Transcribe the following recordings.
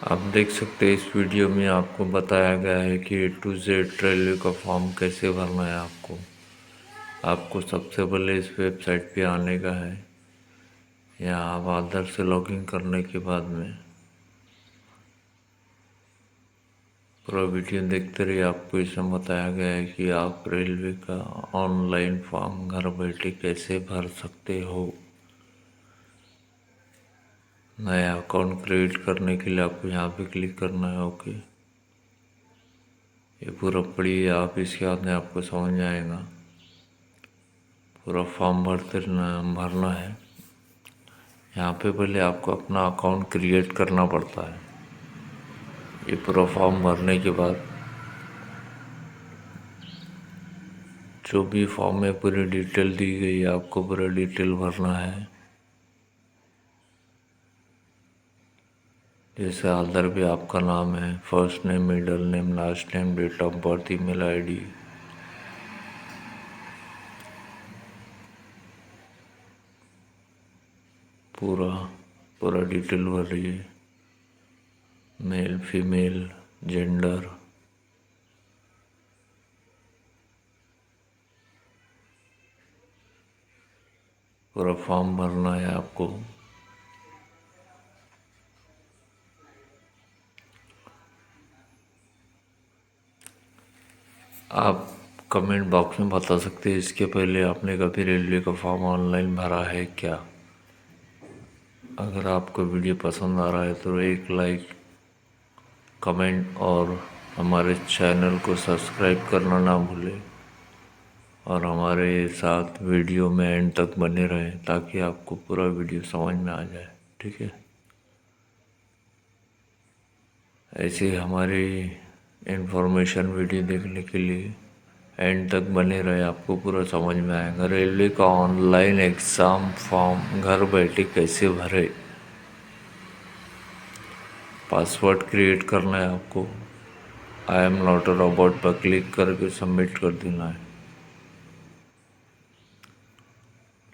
आप देख सकते हैं इस वीडियो में आपको बताया गया है कि ए टू जेड रेलवे का फॉर्म कैसे भरना है। आपको सबसे पहले इस वेबसाइट पे आने का है। यहाँ आप आधार से लॉगिन करने के बाद में पूरा वीडियो देखते रहिए। आपको इसमें बताया गया है कि आप रेलवे का ऑनलाइन फॉर्म घर बैठे कैसे भर सकते हो। नया अकाउंट क्रिएट करने के लिए आपको यहाँ पे क्लिक करना है। ओके, ये पूरा पढ़िए आप, इसके बाद में आपको समझ में आएगा। पूरा फॉर्म भरना है। यहाँ पे पहले आपको अपना अकाउंट क्रिएट करना पड़ता है। ये पूरा फॉर्म भरने के बाद जो भी फॉर्म में पूरी डिटेल दी गई है आपको पूरा डिटेल भरना है। जैसे आधार पे आपका नाम है, first name, middle name, last name, date of birth, email ID, पूरा पूरा डिटेल भरिए। मेल, फीमेल, जेंडर, पूरा फॉर्म भरना है आपको। आप कमेंट बॉक्स में बता सकते हैं इसके पहले आपने कभी रेलवे का फॉर्म ऑनलाइन भरा है क्या। अगर आपको वीडियो पसंद आ रहा है तो एक लाइक, कमेंट और हमारे चैनल को सब्सक्राइब करना ना भूलें और हमारे साथ वीडियो में एंड तक बने रहें ताकि आपको पूरा वीडियो समझ में आ जाए। ठीक है, ऐसे ही हमारी इन्फॉर्मेशन वीडियो देखने के लिए एंड तक बने रहे, आपको पूरा समझ में आएगा। रेलवे का ऑनलाइन एग्ज़ाम फॉर्म घर बैठे कैसे भरे। पासवर्ड क्रिएट करना है आपको। I am not a robot per click करके सबमिट कर देना है।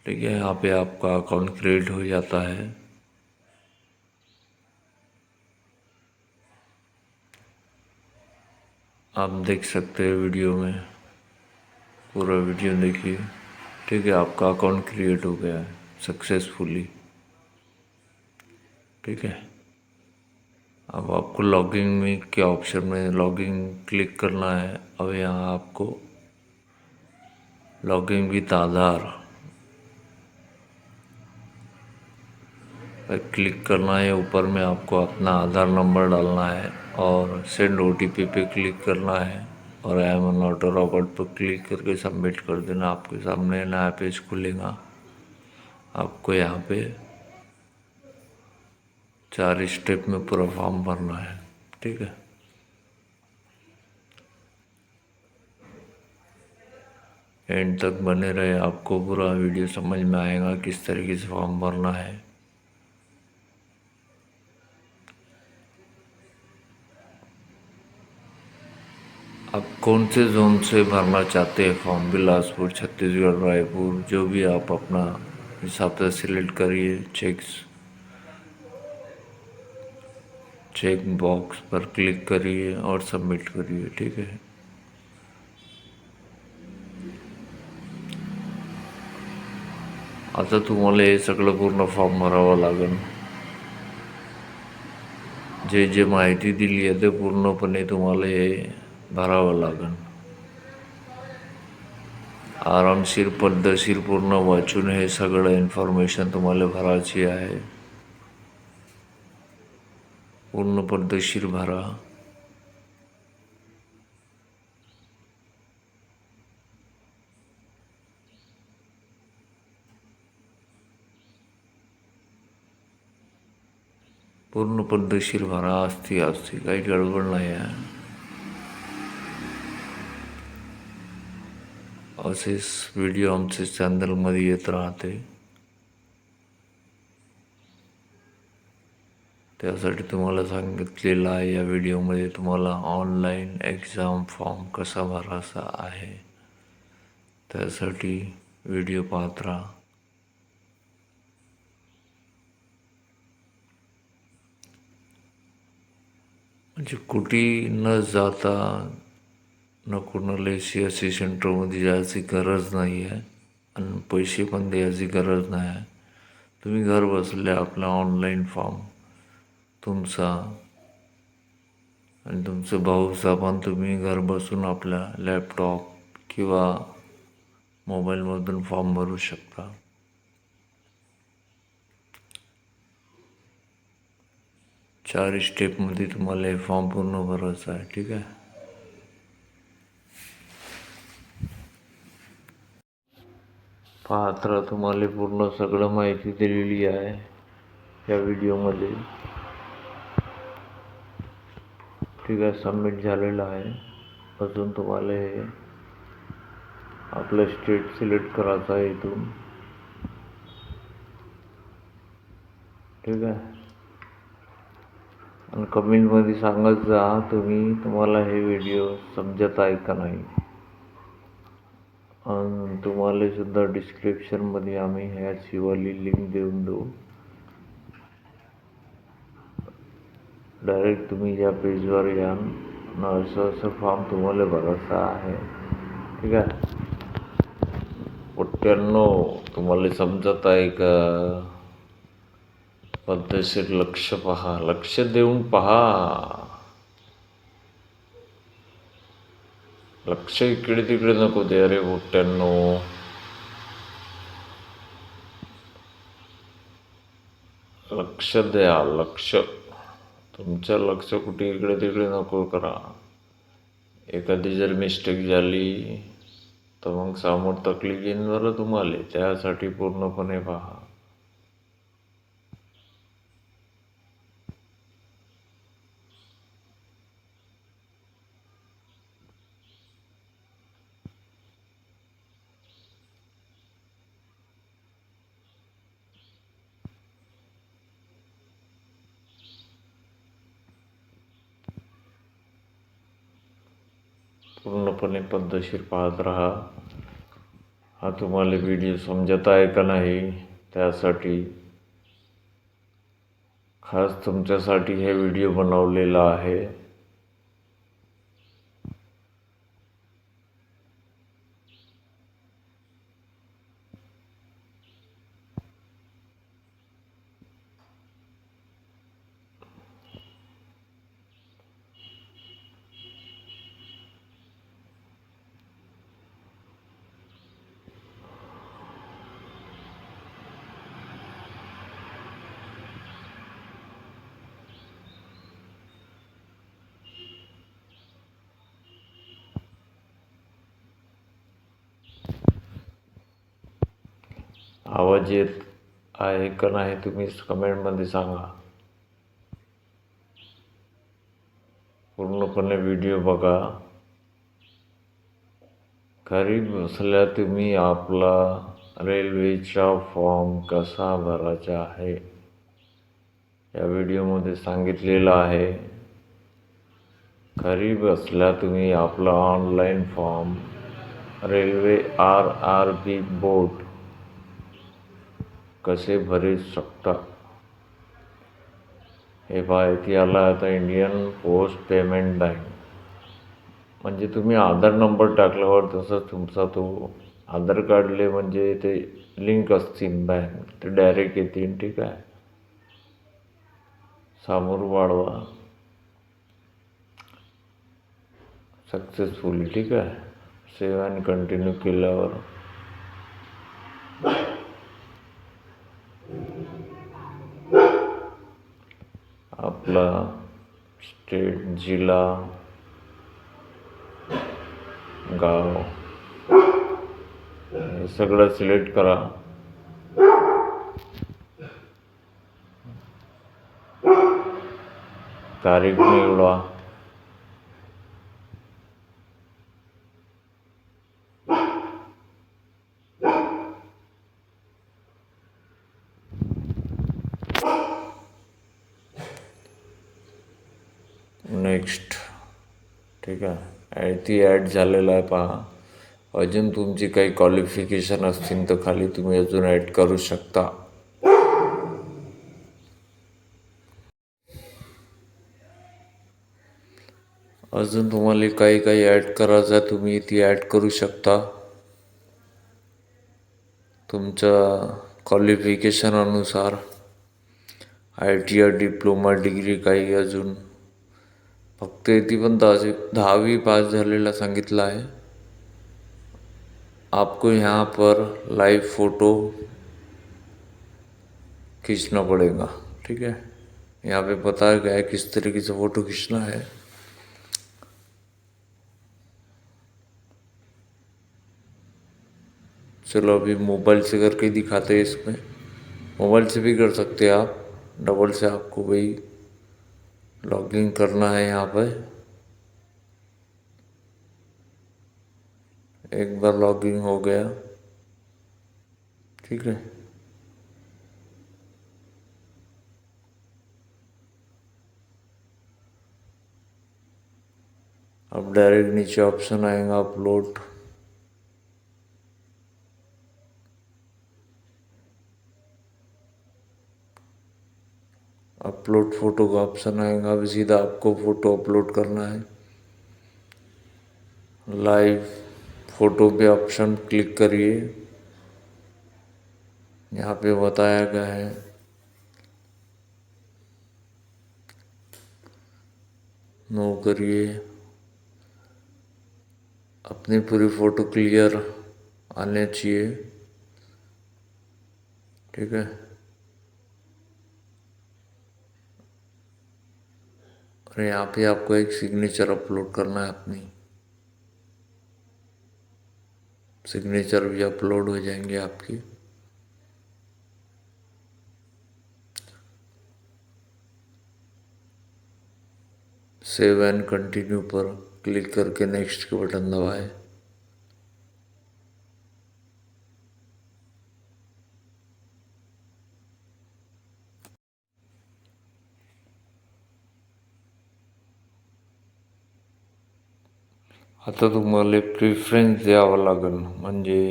ठीक है, यहाँ पे आपका अकाउंट क्रिएट हो जाता है। आप देख सकते हैं वीडियो में, पूरा वीडियो देखिए। ठीक है, आपका अकाउंट क्रिएट हो गया है सक्सेसफुली। ठीक है, अब आपको लॉगिन में क्या ऑप्शन में लॉगिन क्लिक करना है। अब यहाँ आपको login with Aadhaar per click करना है। ऊपर में आपको अपना आधार नंबर डालना है और सेंड ओटीपी पे क्लिक करना है और I am not a robot per click करके सबमिट कर देना। आपके सामने नया पेज खुलेगा। आपको यहाँ पे 4 स्टेप में पूरा फॉर्म भरना है। ठीक है, एंड तक बने रहे, आपको पूरा वीडियो समझ में आएगा किस तरीके से फॉर्म भरना है। आप कौन से जोन से भरना चाहते हैं फॉर्म, बिलासपुर, छत्तीसगढ़, रायपुर, जो भी आप अपना हिसाब से सिलेक्ट करिए। चेक बॉक्स पर क्लिक करिए और सबमिट करिए। ठीक है, आता तुम्हाला हे सगळं पूर्ण फॉर्म भरावं लागेल। जे जे माहिती दिली आहे ते पूर्णपणे तुम्हाला हे भरावं लागेल। आरामशीर पद्धतशीर पूर्ण वाचून हे सगळं इन्फॉर्मेशन तुम्हाला भरायची आहे। पूर्ण पद्धतशीर भरा। पूर्ण पद्धतशीर भरा, असती काही गडबड नाही आहे। असेच व्हिडिओ आमच्या चॅनलमध्ये येत राहते, त्यासाठी तुम्हाला सांगितलेलं आहे या व्हिडिओमध्ये तुम्हाला ऑनलाइन एक्झाम फॉर्म कसा भरायचा आहे। त्यासाठी व्हिडिओ पाहत राहा। म्हणजे कुठेही न जाता न कोणाला CSC सेंटरमध्ये जायची गरज नाही आहे आणि पैसे पण द्यायची गरज नाही आहे. तुम्ही घर बसल्या आपला ऑनलाईन फॉर्म तुमचा आणि तुमचं भाऊचा पण तुम्ही घर बसून आपल्या लॅपटॉप किंवा मोबाईलमधून फॉर्म भरू शकता. 4 स्टेपमध्ये तुम्हाला हे फॉर्म पूर्ण भरायचा आहे. ठीक आहे. पहा, तर तुम्हाला पूर्ण सगळं माहिती दिलेली आहे या व्हिडिओमध्ये. ठीक आहे, सबमिट झालेलं आहे. अजून तुम्हाला हे आपलं स्टेट सिलेक्ट करायचं आहे इथून. ठीक आहे. आणि कमेंटमध्ये सांगत जा तुम्हाला हे व्हिडिओ समजत आहे का नाही. आणि तुम्हाला सुद्धा डिस्क्रिप्शनमध्ये आम्ही ह्याची वाली लिंक देऊन देऊ. डायरेक्ट तुम्ही या पेजवर या आणि असं फॉर्म तुम्हाला भरायचा आहे. ठीक आहे. पोट्ट्यांनो, तुम्हाला समजत आहे का? पद्धतशीर लक्ष देऊन पहा. लक्ष इकडे तिकडे नको दे. अरे पोट्ट्यांनो, लक्ष द्या. तुमचं लक्ष कुठे इकडे तिकडे नको करा. एखादी जर मिस्टेक झाली तर मग समोर तकलीफ येईन बरं तुम्हाला. त्यासाठी पूर्णपणे पहा. पूर्णपणे पद्धतशीर पाहत राहा. हा तुम्हाला व्हिडिओ समजत आहे का नाही, त्यासाठी खास तुमच्यासाठी हे व्हिडिओ बनवलेला आहे. आवाज येत आहे का नाही तुम्ही कमेंटमध्ये सांगा. पूर्णपणे व्हिडिओ बघा. घरी बसल्या तुम्ही आपला रेल्वेचा फॉर्म कसा भरायचा आहे या व्हिडिओमध्ये सांगितलेलं आहे. घरी बसल्या तुम्ही आपला online form railway RRB board कसे भरू शकता हे माहिती आला. आता इंडियन पोस्ट पेमेंट बँक म्हणजे तुम्ही आधार नंबर टाकल्यावर तसंच तुमचा तो आधार कार्डले म्हणजे ते लिंक असतील बँक, ते डायरेक्ट येतील. ठीक आहे. समोर वाढवा सक्सेसफुली. ठीक आहे. सेव्ह आणि कंटिन्यू केल्यावर आपला स्टेट, जिल्हा, गाव हे सगळं सिलेक्ट करा. तारीख निवडा. नेक्स्ट. ठीक आहे. ती ॲड झालेलं आहे पहा. अजून तुमची काही क्वालिफिकेशन असतील तर खाली तुम्ही अजून ॲड करू शकता. अजून तुम्हाला काही काही ॲड करायचं आहे, तुम्ही ती ॲड करू शकता. तुमच्या क्वालिफिकेशन अनुसार ITI डिप्लोमा डिग्री काही अजून फक्त ती पण 10वी पास झालेला सांगितलं आहे. आपको यहाँ पर लाइव फ़ोटो खींचना पड़ेगा, ठीक है. यहाँ पे बताया गया है किस तरीके से फ़ोटो खींचना है. चलो अभी मोबाइल से करके दिखाते हैं. इसमें मोबाइल से भी कर सकते हैं आप. डबल से आपको वही लॉगिन करना है. यहाँ पर एक बार लॉगिन हो गया, ठीक है. अब डायरेक्ट नीचे ऑप्शन आएगा अपलोड. अपलोड फ़ोटो का ऑप्शन आएगा. अभी सीधा आपको फ़ोटो अपलोड करना है. लाइव फ़ोटो पे ऑप्शन क्लिक करिए. यहाँ पे बताया गया है नो करिए. अपनी पूरी फ़ोटो क्लियर आने चाहिए, ठीक है. और यहाँ पे आपको एक सिग्नेचर अपलोड करना है. अपनी सिग्नेचर भी अपलोड हो जाएंगे आपकी. सेव एंड कंटिन्यू पर क्लिक करके नेक्स्ट के बटन दबाएं. आता तुम्हाला प्रिफरन्स द्यावं लागेल. म्हणजे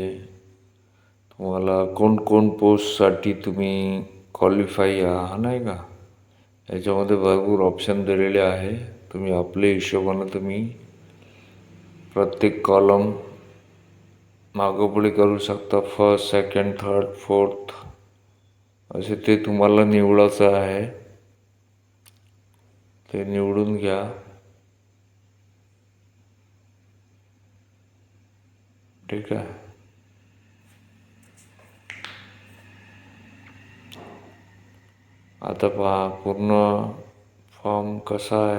तुम्हाला कोण पोस्टसाठी तुम्ही क्वालिफाय आहा, नाही का. याच्यामध्ये भरपूर ऑप्शन दिलेले आहे. तुम्ही आपल्या हिशोबानं तुम्ही प्रत्येक कॉलम मागोपुढे करू शकता. फर्स्ट, सेकंड, थर्ड, फोर्थ असे ते तुम्हाला निवडायचं आहे. ते निवडून घ्या, ठीक आहे. आता पहा पूर्ण फॉर्म कसा आहे.